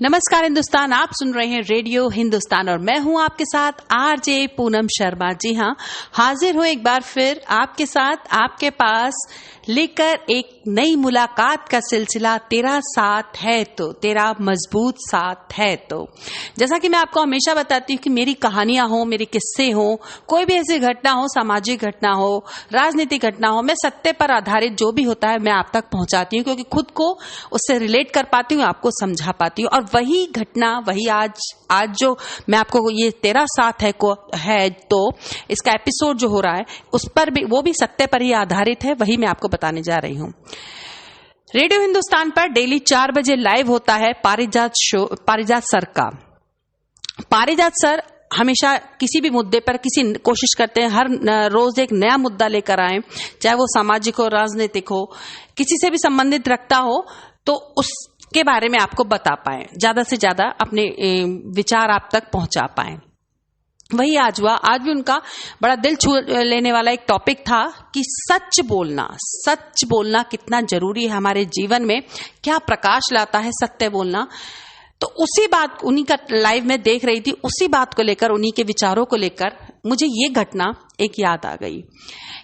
नमस्कार हिंदुस्तान, आप सुन रहे हैं रेडियो हिंदुस्तान और मैं हूं आपके साथ आरजे पूनम शर्मा। जी हां, हाजिर हूं एक बार फिर आपके साथ, आपके पास लेकर एक नई मुलाकात का सिलसिला। तेरा साथ है तो, तेरा मजबूत साथ है तो। जैसा कि मैं आपको हमेशा बताती हूँ कि मेरी कहानियां हो, मेरे किस्से हो, कोई भी ऐसी घटना हो, सामाजिक घटना हो, राजनीतिक घटना हो, मैं सत्य पर आधारित जो भी होता है मैं आप तक पहुंचाती हूँ, क्योंकि खुद को उससे रिलेट कर पाती हूँ, आपको समझा पाती हूँ। और वही घटना, वही आज जो मैं आपको ये तेरा साथ है तो इसका एपिसोड जो हो रहा है उस पर भी, वो भी सत्य पर ही आधारित है, वही मैं आपको बताने जा रही हूं। रेडियो हिंदुस्तान पर डेली 4 बजे लाइव होता है पारिजात सर का। पारिजात सर हमेशा किसी भी मुद्दे पर कोशिश करते हैं हर रोज एक नया मुद्दा लेकर आए, चाहे वो सामाजिक हो, राजनीतिक हो, किसी से भी संबंधित रखता हो, तो उसके बारे में आपको बता पाए, ज्यादा से ज्यादा अपने विचार आप तक पहुंचा पाए। वही आज हुआ। आज भी उनका बड़ा दिल छू लेने वाला एक टॉपिक था कि सच बोलना कितना जरूरी है हमारे जीवन में, क्या प्रकाश लाता है सत्य बोलना। तो उसी बात उन्हीं का लाइव में देख रही थी, उसी बात को लेकर, उन्हीं के विचारों को लेकर मुझे ये घटना एक याद आ गई।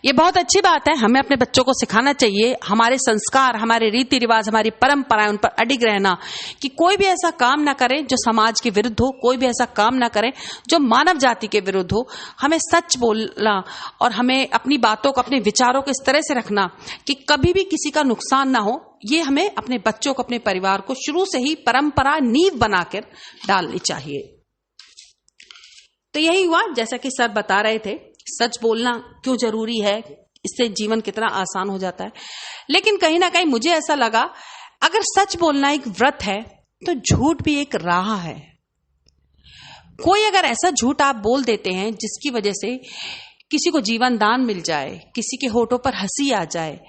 ये बहुत अच्छी बात है, हमें अपने बच्चों को सिखाना चाहिए, हमारे संस्कार, हमारे रीति रिवाज, हमारी परंपराएं, उन पर अडिग रहना, कि कोई भी ऐसा काम ना करें जो समाज के विरुद्ध हो, कोई भी ऐसा काम ना करें जो मानव जाति के विरुद्ध हो। हमें सच बोलना और हमें अपनी बातों को, अपने विचारों को इस तरह से रखना कि कभी भी किसी का नुकसान ना हो। ये हमें अपने बच्चों को, अपने परिवार को शुरू से ही परंपरा, नींव बनाकर डालनी चाहिए। तो यही हुआ, जैसा कि सर बता रहे थे, सच बोलना क्यों जरूरी है, इससे जीवन कितना आसान हो जाता है। लेकिन कहीं ना कहीं मुझे ऐसा लगा, अगर सच बोलना एक व्रत है तो झूठ भी एक राह है। कोई अगर ऐसा झूठ आप बोल देते हैं जिसकी वजह से किसी को जीवन दान मिल जाए, किसी के होठों पर हंसी आ जाए,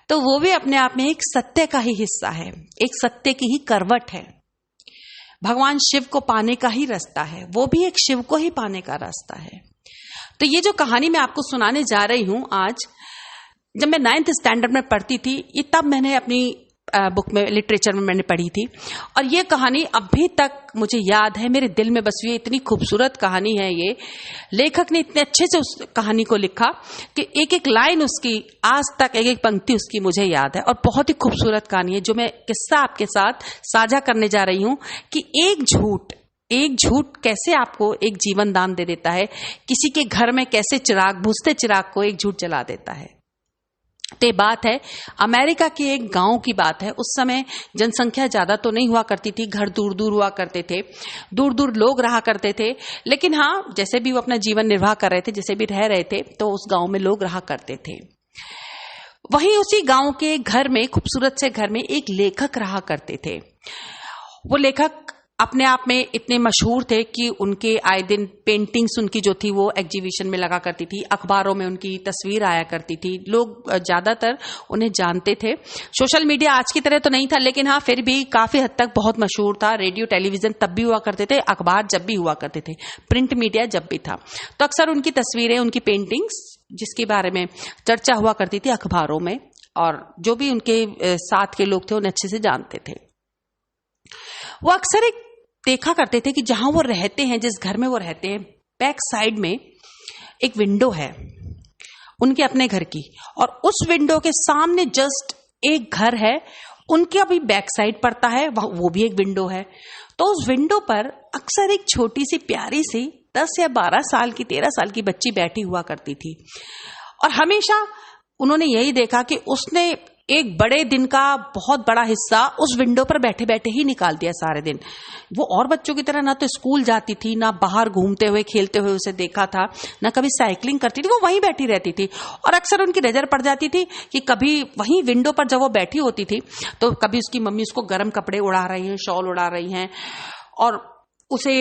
तो वो भी अपने आप में एक सत्य का ही हिस्सा है, एक सत्य की ही करवट है। भगवान शिव को पाने का ही रास्ता है, वो भी एक शिव को ही पाने का रास्ता है। तो ये जो कहानी मैं आपको सुनाने जा रही हूं आज, जब मैं 9th स्टैंडर्ड में पढ़ती थी, ये तब मैंने अपनी बुक में, लिटरेचर में मैंने पढ़ी थी, और ये कहानी अभी तक मुझे याद है, मेरे दिल में बसी हुई। इतनी खूबसूरत कहानी है ये, लेखक ने इतने अच्छे से उस कहानी को लिखा कि एक एक लाइन उसकी, आज तक एक एक पंक्ति उसकी मुझे याद है, और बहुत ही खूबसूरत कहानी है, जो मैं किस्सा आपके साथ साझा करने जा रही हूं कि एक झूठ कैसे आपको एक जीवन दान दे देता है, किसी के घर में कैसे बुझते चिराग को एक झूठ जला देता है। तो बात है अमेरिका के एक गांव की बात है। उस समय जनसंख्या ज्यादा तो नहीं हुआ करती थी, घर दूर दूर हुआ करते थे, दूर दूर लोग रहा करते थे, लेकिन हाँ, जैसे भी वो अपना जीवन निर्वाह कर रहे थे, जैसे भी रह रहे थे, तो उस गांव में लोग रहा करते थे। वहीं उसी गांव के घर में, खूबसूरत से घर में, एक लेखक रहा करते थे। वो लेखक अपने आप में इतने मशहूर थे कि उनके आए दिन पेंटिंग्स, उनकी जो थी वो एग्जीबिशन में लगा करती थी, अखबारों में उनकी तस्वीर आया करती थी, लोग ज्यादातर उन्हें जानते थे। सोशल मीडिया आज की तरह तो नहीं था, लेकिन हाँ, फिर भी काफी हद तक बहुत मशहूर था। रेडियो टेलीविजन तब भी हुआ करते थे, अखबार जब भी हुआ करते थे, प्रिंट मीडिया जब भी था, तो अक्सर उनकी तस्वीरें, उनकी पेंटिंग्स, जिसके बारे में चर्चा हुआ करती थी अखबारों में, और जो भी उनके साथ के लोग थे उन्हें अच्छे से जानते थे। वो अक्सर एक देखा करते थे कि जहां वो रहते हैं, जिस घर में वो रहते हैं, बैक साइड में एक विंडो है उनके अपने घर की, और उस विंडो के सामने जस्ट एक घर है, उनके अभी बैक साइड पड़ता है, वो भी एक विंडो है। तो उस विंडो पर अक्सर एक छोटी सी प्यारी सी 10 या 12 साल की, 13 साल की बच्ची बैठी हुआ करती थी, और हमेशा उन्होंने यही देखा कि उसने एक बड़े दिन का बहुत बड़ा हिस्सा उस विंडो पर बैठे बैठे ही निकाल दिया सारे दिन। वो और बच्चों की तरह ना तो स्कूल जाती थी, ना बाहर घूमते हुए खेलते हुए उसे देखा था, ना कभी साइकिलिंग करती थी, वो वहीं बैठी रहती थी। और अक्सर उनकी नजर पड़ जाती थी कि कभी वहीं विंडो पर जब वो बैठी होती थी तो कभी उसकी मम्मी उसको गर्म कपड़े उड़ा रही हैं, शॉल उड़ा रही हैं, और उसे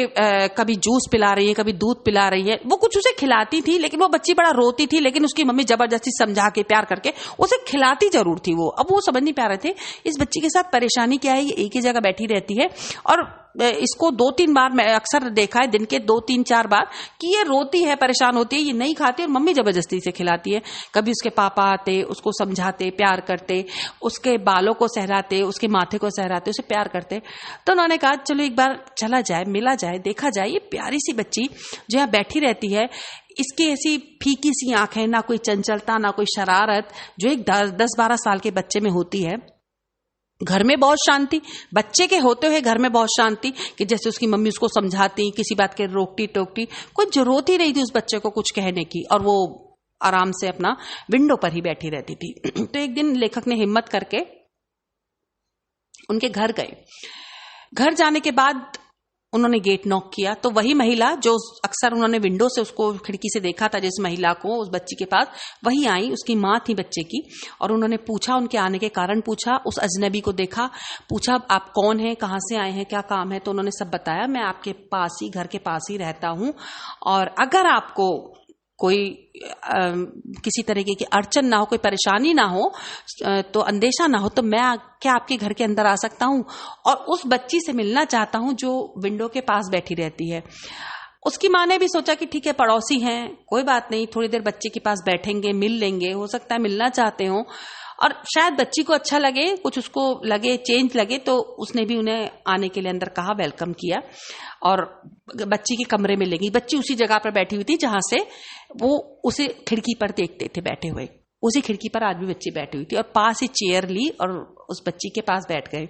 कभी जूस पिला रही है, कभी दूध पिला रही है, वो कुछ उसे खिलाती थी, लेकिन वो बच्ची बड़ा रोती थी, लेकिन उसकी मम्मी जबरदस्ती समझा के, प्यार करके उसे खिलाती जरूर थी। वो अब वो समझ नहीं पा रहे थे इस बच्ची के साथ परेशानी क्या है, ये एक ही जगह बैठी रहती है और इसको 2-3 बार मैं अक्सर देखा है, दिन के 2-3-4 बार, कि ये रोती है, परेशान होती है, ये नहीं खाती और मम्मी जबरदस्ती से खिलाती है। कभी उसके पापा आते, उसको समझाते, प्यार करते, उसके बालों को सहराते, उसके माथे को सहराते, उसे प्यार करते। तो उन्होंने कहा चलो एक बार चला जाए, मिला जाए, देखा जाए, ये प्यारी सी बच्ची जो यहाँ बैठी रहती है, इसकी ऐसी फीकी सी आंखें, ना कोई चंचलता, ना कोई शरारत, जो एक 10-12 साल के बच्चे में होती है। घर में बहुत शांति, बच्चे के होते हुए घर में बहुत शांति, कि जैसे उसकी मम्मी उसको समझाती, किसी बात के रोकती टोकती, कोई जरूरत ही नहीं थी उस बच्चे को कुछ कहने की, और वो आराम से अपना विंडो पर ही बैठी रहती थी। तो एक दिन लेखक ने हिम्मत करके उनके घर गए। घर जाने के बाद उन्होंने गेट नॉक किया, तो वही महिला जो अक्सर उन्होंने विंडो से उसको खिड़की से देखा था, जिस महिला को, उस बच्ची के पास, वही आई, उसकी माँ थी बच्चे की। और उन्होंने पूछा, उनके आने के कारण पूछा, उस अजनबी को देखा, पूछा आप कौन हैं, कहाँ से आए हैं, क्या काम है। तो उन्होंने सब बताया, मैं आपके पास ही, घर के पास ही रहता हूं, और अगर आपको कोई किसी तरीके की अड़चन ना हो, कोई परेशानी ना हो, तो अंदेशा ना हो, तो मैं क्या आपके घर के अंदर आ सकता हूं, और उस बच्ची से मिलना चाहता हूं जो विंडो के पास बैठी रहती है। उसकी माँ ने भी सोचा कि ठीक है, पड़ोसी हैं, कोई बात नहीं, थोड़ी देर बच्चे के पास बैठेंगे, मिल लेंगे, हो सकता है मिलना चाहते हो, और शायद बच्ची को अच्छा लगे, कुछ उसको लगे, चेंज लगे, तो उसने भी उन्हें आने के लिए अंदर कहा, वेलकम किया, और बच्ची के कमरे में ले गई। बच्ची उसी जगह पर बैठी हुई थी जहां से वो उसे खिड़की पर देखते थे बैठे हुए, उसी खिड़की पर आज भी बच्ची बैठी हुई थी, और पास ही चेयर ली और उस बच्ची के पास बैठ गए।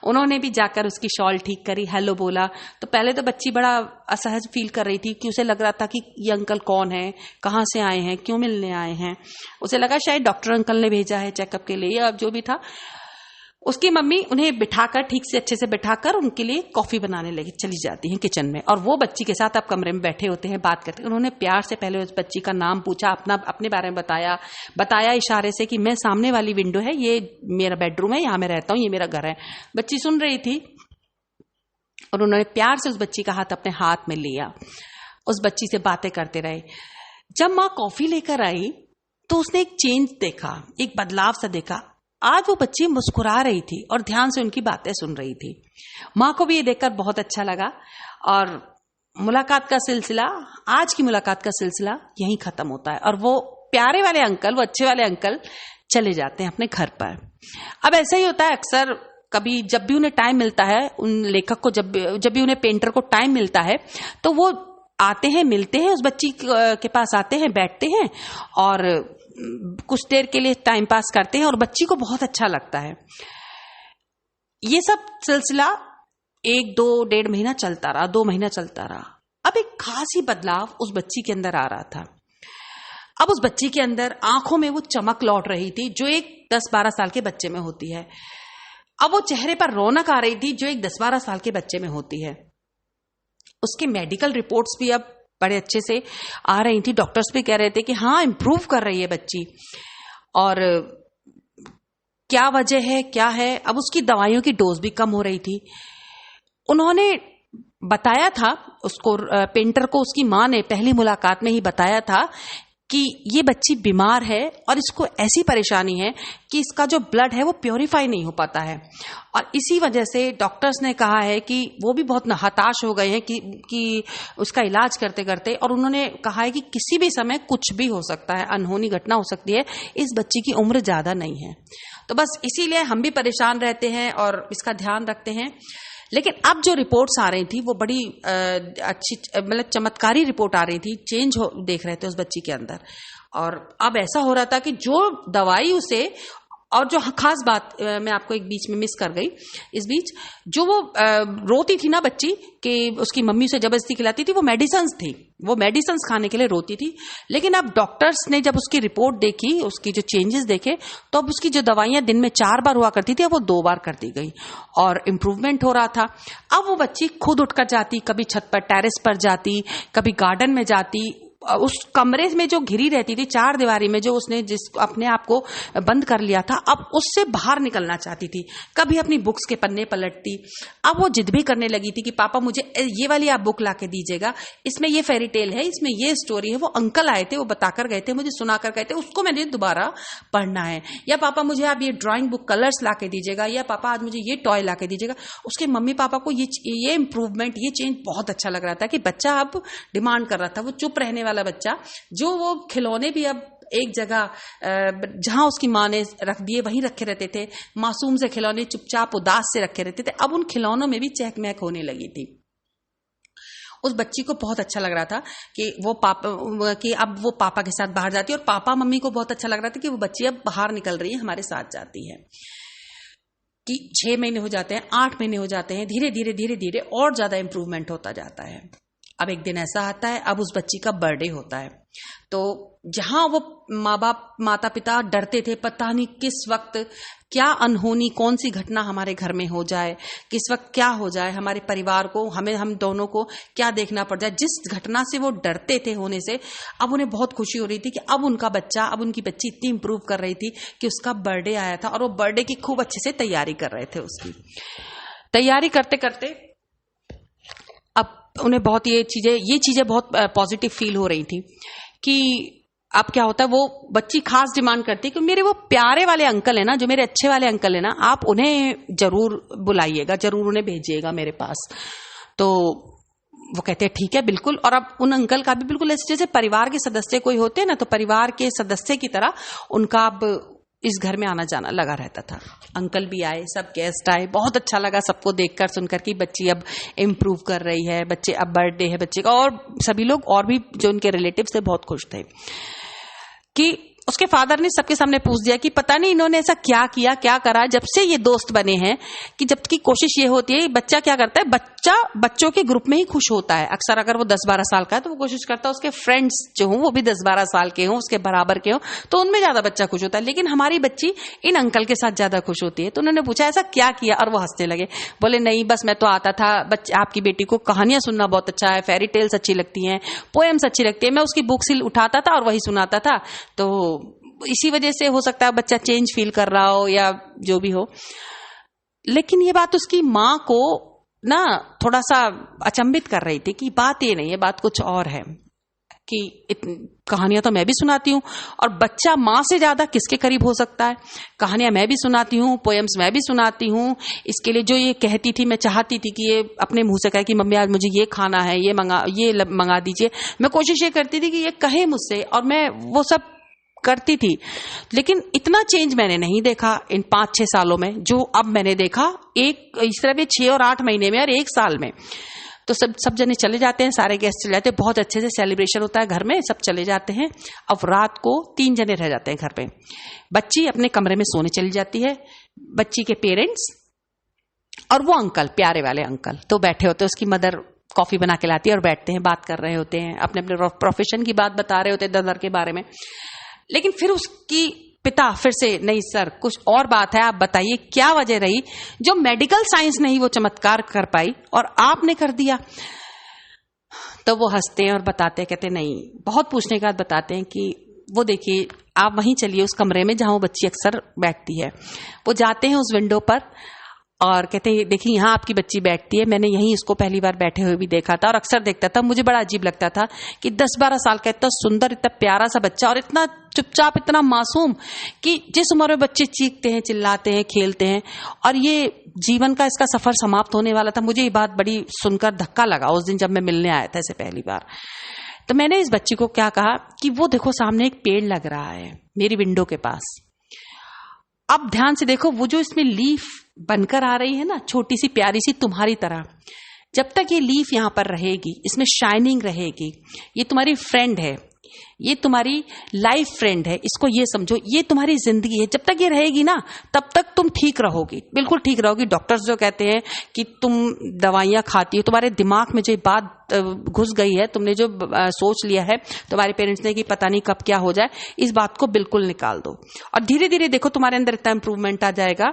उन्होंने भी जाकर उसकी शॉल ठीक करी, हेलो बोला। तो पहले तो बच्ची बड़ा असहज फील कर रही थी, कि उसे लग रहा था कि ये अंकल कौन है, कहाँ से आए हैं, क्यों मिलने आए हैं। उसे लगा शायद डॉक्टर अंकल ने भेजा है चेकअप के लिए, या जो भी था। उसकी मम्मी उन्हें बिठाकर, ठीक से अच्छे से बिठाकर, उनके लिए कॉफी बनाने लगी, चली जाती हैं किचन में, और वो बच्ची के साथ अब कमरे में बैठे होते हैं, बात करते हैं। उन्होंने प्यार से पहले उस बच्ची का नाम पूछा, अपने बारे में बताया इशारे से कि मैं सामने वाली विंडो है, ये मेरा बेडरूम है, यहां मैं रहता हूं, ये मेरा घर है। बच्ची सुन रही थी, और उन्होंने प्यार से उस बच्ची का हाथ अपने हाथ में लिया, उस बच्ची से बातें करते रहे। जब माँ कॉफी लेकर आई तो उसने एक चेंज देखा, एक बदलाव सा देखा। आज वो बच्ची मुस्कुरा रही थी और ध्यान से उनकी बातें सुन रही थी। माँ को भी ये देखकर बहुत अच्छा लगा, और मुलाकात का सिलसिला, आज की मुलाकात का सिलसिला यहीं खत्म होता है, और वो प्यारे वाले अंकल, वो अच्छे वाले अंकल चले जाते हैं अपने घर पर। अब ऐसा ही होता है अक्सर, कभी जब भी उन्हें टाइम मिलता है, उन लेखक को जब भी उन्हें, पेंटर को टाइम मिलता है, तो वो आते हैं, मिलते हैं, उस बच्ची के पास आते हैं, बैठते हैं, और कुछ देर के लिए टाइम पास करते हैं, और बच्ची को बहुत अच्छा लगता है। ये सब सिलसिला 1-2-1.5 महीना चलता रहा, 2 महीना चलता रहा। अब एक खास ही बदलाव उस बच्ची के अंदर आ रहा था। अब उस बच्ची के अंदर आंखों में वो चमक लौट रही थी जो एक 10-12 साल के बच्चे में होती है। अब वो चेहरे पर रौनक आ रही थी जो एक 10-12 साल के बच्चे में होती है। उसके मेडिकल रिपोर्ट्स भी अब बड़े अच्छे से आ रही थी। डॉक्टर्स भी कह रहे थे कि हाँ, इम्प्रूव कर रही है बच्ची, और क्या वजह है, क्या है। अब उसकी दवाइयों की डोज भी कम हो रही थी। उन्होंने बताया था उसको, पेंटर को, उसकी माँ ने पहली मुलाकात में ही बताया था कि ये बच्ची बीमार है और इसको ऐसी परेशानी है कि इसका जो ब्लड है वो प्योरीफाई नहीं हो पाता है, और इसी वजह से डॉक्टर्स ने कहा है कि वो भी बहुत हताश हो गए हैं कि उसका इलाज करते करते, और उन्होंने कहा है कि किसी भी समय कुछ भी हो सकता है, अनहोनी घटना हो सकती है, इस बच्ची की उम्र ज्यादा नहीं है। तो बस इसीलिए हम भी परेशान रहते हैं और इसका ध्यान रखते हैं। लेकिन अब जो रिपोर्ट्स आ रही थी वो बड़ी अच्छी, मतलब चमत्कारी रिपोर्ट आ रही थी। चेंज देख रहे थे उस बच्ची के अंदर, और अब ऐसा हो रहा था कि जो दवाई उसे, और जो खास बात मैं आपको एक बीच में मिस कर गई, इस बीच जो वो रोती थी ना बच्ची कि उसकी मम्मी उसे जबरदस्ती खिलाती थी, वो मेडिसिन्स थी, वो मेडिसिन्स खाने के लिए रोती थी। लेकिन अब डॉक्टर्स ने जब उसकी रिपोर्ट देखी, उसकी जो चेंजेस देखे, तो अब उसकी जो दवाइयां दिन में 4 बार हुआ करती थी, अब वो 2 बार कर दी गई, और इम्प्रूवमेंट हो रहा था। अब वो बच्ची खुद उठकर जाती, कभी छत पर टेरेस पर जाती, कभी गार्डन में जाती, उस कमरे में जो घिरी रहती थी, चार दीवारी में जो उसने जिस अपने आप को बंद कर लिया था, अब उससे बाहर निकलना चाहती थी। कभी अपनी बुक्स के पन्ने पलटती। अब वो जिद भी करने लगी थी कि पापा मुझे ये वाली आप बुक ला के दीजिएगा, इसमें ये फेरी टेल है, इसमें ये स्टोरी है, वो अंकल आए थे, वो बताकर गए थे, मुझे सुनाकर गए थे, उसको मैंने दोबारा पढ़ना है। या पापा मुझे आप ये ड्राइंग बुक कलर्स ला के दीजिएगा, या पापा आज मुझे ये टॉय ला के दीजिएगा। उसके मम्मी पापा को ये इंप्रूवमेंट, ये चेंज बहुत अच्छा लग रहा था कि बच्चा अब डिमांड कर रहा था। वो चुप रहने वाला बच्चा, जो वो खिलौने भी अब एक जगह जहां उसकी माँ ने रख दिए वहीं रखे रहते थे, मासूम से खिलौने चुपचाप उदास से रखे रहते थे, अब उन खिलौनों में भी चहक महक होने लगी थी। उस बच्ची को बहुत अच्छा लग रहा था कि अब वो पापा के साथ बाहर जाती है, और पापा मम्मी को बहुत अच्छा लग रहा था कि वो बच्ची अब बाहर निकल रही है, हमारे साथ जाती है। कि 6 महीने हो जाते हैं, 8 महीने हो जाते हैं, धीरे धीरे और ज्यादा इंप्रूवमेंट होता जाता है। अब एक दिन ऐसा आता है, अब उस बच्ची का बर्थडे होता है। तो जहां वो माँ बाप माता पिता डरते थे, पता नहीं किस वक्त क्या अनहोनी, कौन सी घटना हमारे घर में हो जाए, किस वक्त क्या हो जाए, हमारे परिवार को, हम दोनों को क्या देखना पड़ जाए, जिस घटना से वो डरते थे होने से, अब उन्हें बहुत खुशी हो रही थी कि अब उनकी बच्ची इतनी इंप्रूव कर रही थी कि उसका बर्थडे आया था, और वो बर्थडे की खूब अच्छे से तैयारी कर रहे थे। उसकी तैयारी करते करते अब उन्हें बहुत ये चीजें बहुत पॉजिटिव फील हो रही थी कि अब क्या होता है, वो बच्ची खास डिमांड करती है कि मेरे वो प्यारे वाले अंकल है ना, जो मेरे अच्छे वाले अंकल है ना, आप उन्हें जरूर बुलाइएगा, जरूर उन्हें भेजिएगा मेरे पास। तो वो कहते हैं ठीक है बिल्कुल। और अब उन अंकल का भी बिल्कुल ऐसे जैसे परिवार के सदस्य कोई होते हैं ना, तो परिवार के सदस्य की तरह उनका अब इस घर में आना जाना लगा रहता था। अंकल भी आए, सब गेस्ट आए, बहुत अच्छा लगा सबको देखकर सुनकर कि बच्ची अब इम्प्रूव कर रही है, बच्चे अब बर्थडे है बच्चे का, और सभी लोग और भी जो उनके रिलेटिव्स थे बहुत खुश थे। कि उसके फादर ने सबके सामने पूछ दिया कि पता नहीं इन्होंने ऐसा क्या किया, क्या करा, जब से ये दोस्त बने हैं, कि जब की कोशिश ये होती है, बच्चा क्या करता है, बच्चा बच्चों के ग्रुप में ही खुश होता है। अक्सर अगर वो 10-12 साल का है तो वो कोशिश करता है उसके फ्रेंड्स जो हों वो भी 10-12 साल के हों, उसके बराबर के हों, तो उनमें ज्यादा बच्चा खुश होता है। लेकिन हमारी बच्ची इन अंकल के साथ ज्यादा खुश होती है। तो उन्होंने पूछा ऐसा क्या किया, और वो हंसने लगे, बोले नहीं बस मैं तो आता था, आपकी बेटी को कहानियां सुनना बहुत अच्छा है, फेरी टेल्स अच्छी लगती हैं, पोएम्स अच्छी लगती है, मैं उसकी बुक्स उठाता था और वही सुनाता था, तो इसी वजह से हो सकता है बच्चा चेंज फील कर रहा हो या जो भी हो। लेकिन ये बात उसकी माँ को ना थोड़ा सा अचंभित कर रही थी कि बात ये नहीं है, बात कुछ और है। कि कहानियां तो मैं भी सुनाती हूँ, और बच्चा माँ से ज्यादा किसके करीब हो सकता है। कहानियां मैं भी सुनाती हूँ, पोएम्स मैं भी सुनाती हूँ। इसके लिए जो ये कहती थी, मैं चाहती थी कि ये अपने मुंह से कहे कि मम्मी आज मुझे ये खाना है, ये मंगा दीजिए। मैं कोशिश ये करती थी कि ये कहे मुझसे, और मैं वो सब करती थी। लेकिन इतना चेंज मैंने नहीं देखा इन 5-6 सालों में जो अब मैंने देखा एक इस तरह भी 6 और 8 महीने में और 1 साल में। तो सब जने चले जाते हैं, सारे गेस्ट चले जाते हैं, बहुत अच्छे से सेलिब्रेशन होता है घर में, सब चले जाते हैं। अब रात को 3 जने रह जाते हैं घर पे। बच्ची अपने कमरे में सोने चली जाती है, बच्ची के पेरेंट्स और वो अंकल, प्यारे वाले अंकल तो बैठे होते हैं। उसकी मदर कॉफी बना के लाती है और बैठते हैं, बात कर रहे होते हैं, अपने अपने प्रोफेशन की बात बता रहे होते हैं, दर के बारे में। लेकिन फिर उसकी पिता फिर से नहीं सर कुछ और बात है, आप बताइए क्या वजह रही जो मेडिकल साइंस नहीं वो चमत्कार कर पाई और आपने कर दिया। तो वो हंसते हैं और बताते, कहते नहीं, बहुत पूछने के बाद बताते हैं कि वो देखिए आप वहीं चलिए उस कमरे में जहां वो बच्ची अक्सर बैठती है। वो जाते हैं उस विंडो पर और कहते हैं देखिए यहाँ आपकी बच्ची बैठती है, मैंने यहीं इसको पहली बार बैठे हुए भी देखा था और अक्सर देखता था। मुझे बड़ा अजीब लगता था कि 10-12 साल का इतना सुंदर, इतना प्यारा सा बच्चा और इतना चुपचाप, इतना मासूम, कि जिस उम्र में बच्चे चीखते हैं, चिल्लाते हैं, खेलते हैं, और ये जीवन का इसका सफर समाप्त होने वाला था। मुझे ये बात बड़ी सुनकर धक्का लगा उस दिन जब मैं मिलने आया था इसे पहली बार। तो मैंने इस बच्ची को क्या कहा कि वो देखो सामने एक पेड़ लग रहा है मेरी विंडो के पास, अब ध्यान से देखो, वो जो इसमें लीफ बनकर आ रही है ना, छोटी सी प्यारी सी तुम्हारी तरह, जब तक ये लीफ यहां पर रहेगी, इसमें शाइनिंग रहेगी, ये तुम्हारी फ्रेंड है, ये तुम्हारी लाइफ फ्रेंड है, इसको ये समझो, ये तुम्हारी जिंदगी है। जब तक ये रहेगी ना तब तक तुम ठीक रहोगी, बिल्कुल ठीक रहोगी। डॉक्टर्स जो कहते हैं कि तुम दवाइयां खाती हो, तुम्हारे दिमाग में जो बात घुस गई है, तुमने जो सोच लिया है तुम्हारे पेरेंट्स ने कि पता नहीं कब क्या हो जाए, इस बात को बिल्कुल निकाल दो और धीरे धीरे देखो तुम्हारे अंदर इतना इंप्रूवमेंट आ जाएगा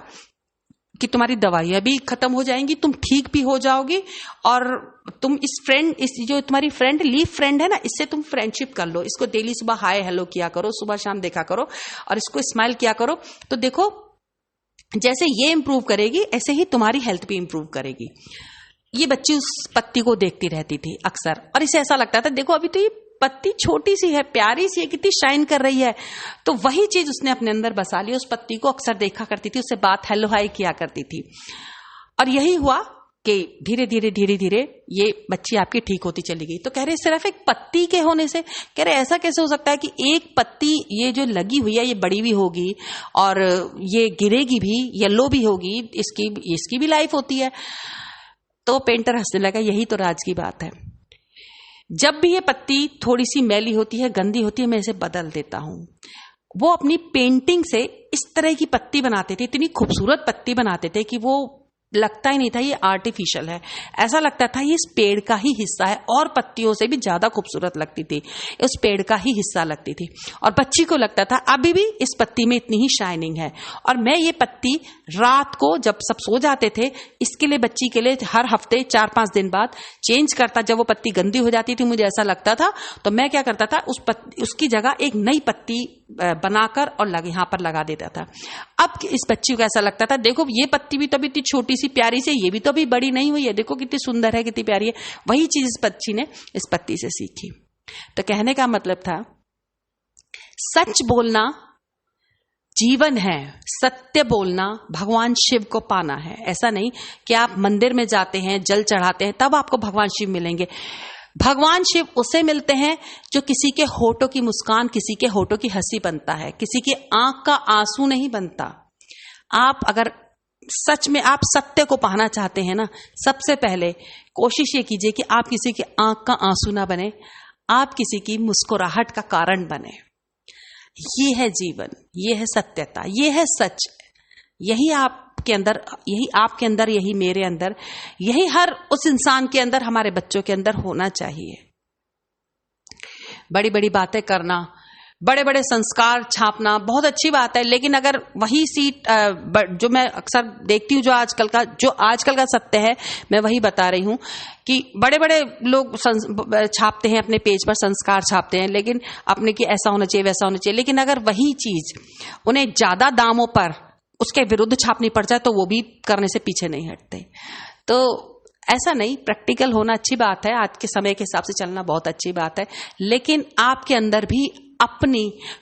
कि तुम्हारी दवाइयां भी खत्म हो जाएंगी, तुम ठीक भी हो जाओगी, और तुम इस जो तुम्हारी फ्रेंड लीव फ्रेंड है ना, इससे तुम फ्रेंडशिप कर लो, इसको डेली सुबह हाय हेलो किया करो, सुबह शाम देखा करो और इसको स्माइल किया करो। तो देखो जैसे ये इंप्रूव करेगी ऐसे ही तुम्हारी हेल्थ भी इंप्रूव करेगी। ये बच्ची उस पत्ती को देखती रहती थी अक्सर, और इसे ऐसा लगता था देखो अभी तो ये पत्ती छोटी सी है, प्यारी सी है, कितनी शाइन कर रही है। तो वही चीज उसने अपने अंदर बसा ली, उस पत्ती को अक्सर देखा करती थी, उससे बात हेलो हाय किया करती थी। और यही हुआ कि धीरे धीरे ये बच्ची आपकी ठीक होती चली गई। तो कह रहे सिर्फ एक पत्ती के होने से, कह रहे ऐसा कैसे हो सकता है कि एक पत्ती ये जो लगी हुई है ये बड़ी भी होगी और ये गिरेगी भी, येलो भी होगी, इसकी भी लाइफ होती है। तो पेंटर हंसने लगा, यही तो राज की बात है। जब भी ये पत्ती थोड़ी सी मैली होती है, गंदी होती है, मैं इसे बदल देता हूं। वो अपनी पेंटिंग से इस तरह की पत्ती बनाते थे, इतनी खूबसूरत पत्ती बनाते थे कि वो लगता ही नहीं था ये आर्टिफिशियल है, ऐसा लगता था ये इस पेड़ का ही हिस्सा है, और पत्तियों से भी ज्यादा खूबसूरत लगती थी, उस पेड़ का ही हिस्सा लगती थी। और बच्ची को लगता था अभी भी इस पत्ती में इतनी ही शाइनिंग है, और मैं ये पत्ती रात को जब सब सो जाते थे, इसके लिए बच्ची के लिए हर हफ्ते 4-5 दिन बाद चेंज करता। जब वो पत्ती गंदी हो जाती थी, मुझे ऐसा लगता था, तो मैं क्या करता था, उसकी जगह एक नई पत्ती बनाकर और यहां पर लगा देता था। अब इस बच्ची को ऐसा लगता था देखो ये पत्ती भी तो अभी इतनी छोटी सी प्यारी सी, ये भी तो अभी बड़ी नहीं हुई है, देखो कितनी सुंदर है, कितनी प्यारी है। वही चीज इस बच्ची ने इस पत्ती से सीखी। तो कहने का मतलब था सच बोलना जीवन है, सत्य बोलना भगवान शिव को पाना है। ऐसा नहीं कि आप मंदिर में जाते हैं, जल चढ़ाते हैं, तब आपको भगवान शिव मिलेंगे। भगवान शिव उसे मिलते हैं जो किसी के होठों की मुस्कान, किसी के होठों की हंसी बनता है, किसी की आंख का आंसू नहीं बनता। आप अगर सच में आप सत्य को पाना चाहते हैं ना, सबसे पहले कोशिश ये कीजिए कि आप किसी की आंख का आंसू ना बने, आप किसी की मुस्कुराहट का कारण बने। ये है जीवन, ये है सत्यता, ये है सच। यही आपके अंदर, यही आपके अंदर, यही मेरे अंदर, यही हर उस इंसान के अंदर, हमारे बच्चों के अंदर होना चाहिए। बड़ी बड़ी बातें करना, बड़े बड़े संस्कार छापना बहुत अच्छी बात है, लेकिन अगर वही सीट जो मैं अक्सर देखती हूँ, जो आजकल का सत्य है, मैं वही बता रही हूँ कि बड़े बड़े लोग छापते हैं अपने पेज पर, संस्कार छापते हैं, लेकिन अपने कि ऐसा होना चाहिए, वैसा होना चाहिए। लेकिन अगर वही चीज उन्हें ज्यादा दामों पर उसके विरुद्ध छापनी पड़ जाए तो वो भी करने से पीछे नहीं हटते। तो ऐसा नहीं, प्रैक्टिकल होना अच्छी बात है, आज के समय के हिसाब से चलना बहुत अच्छी बात है, लेकिन आपके अंदर भी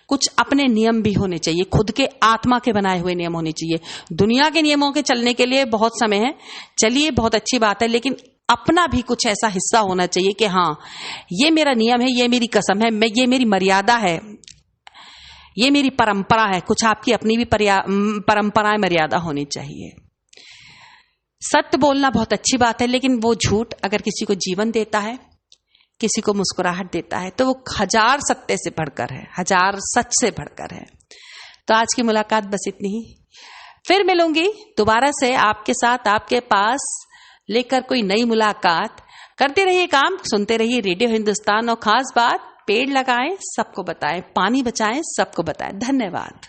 कुछ अपने नियम भी होने चाहिए, खुद के आत्मा के बनाए हुए नियम होने चाहिए। दुनिया के नियमों के चलने के लिए बहुत समय है, चलिए बहुत अच्छी बात है, लेकिन अपना भी कुछ ऐसा हिस्सा होना चाहिए कि हाँ ये मेरा नियम है, ये मेरी कसम है, ये मेरी मर्यादा है, ये मेरी परंपरा है। कुछ आपकी अपनी भी परंपराएं, मर्यादा होनी चाहिए। सत्य बोलना बहुत अच्छी बात है, लेकिन वो झूठ अगर किसी को जीवन देता है, किसी को मुस्कुराहट देता है, तो वो 1000 सत्य से बढ़कर है, 1000 सच से बढ़कर है। तो आज की मुलाकात बस इतनी ही, फिर मिलूंगी दोबारा से आपके साथ, आपके पास लेकर कोई नई मुलाकात। करते रहिए काम, सुनते रहिए रेडियो हिंदुस्तान, और खास बात पेड़ लगाएं, सबको बताएं, पानी बचाएं, सबको बताएं। धन्यवाद।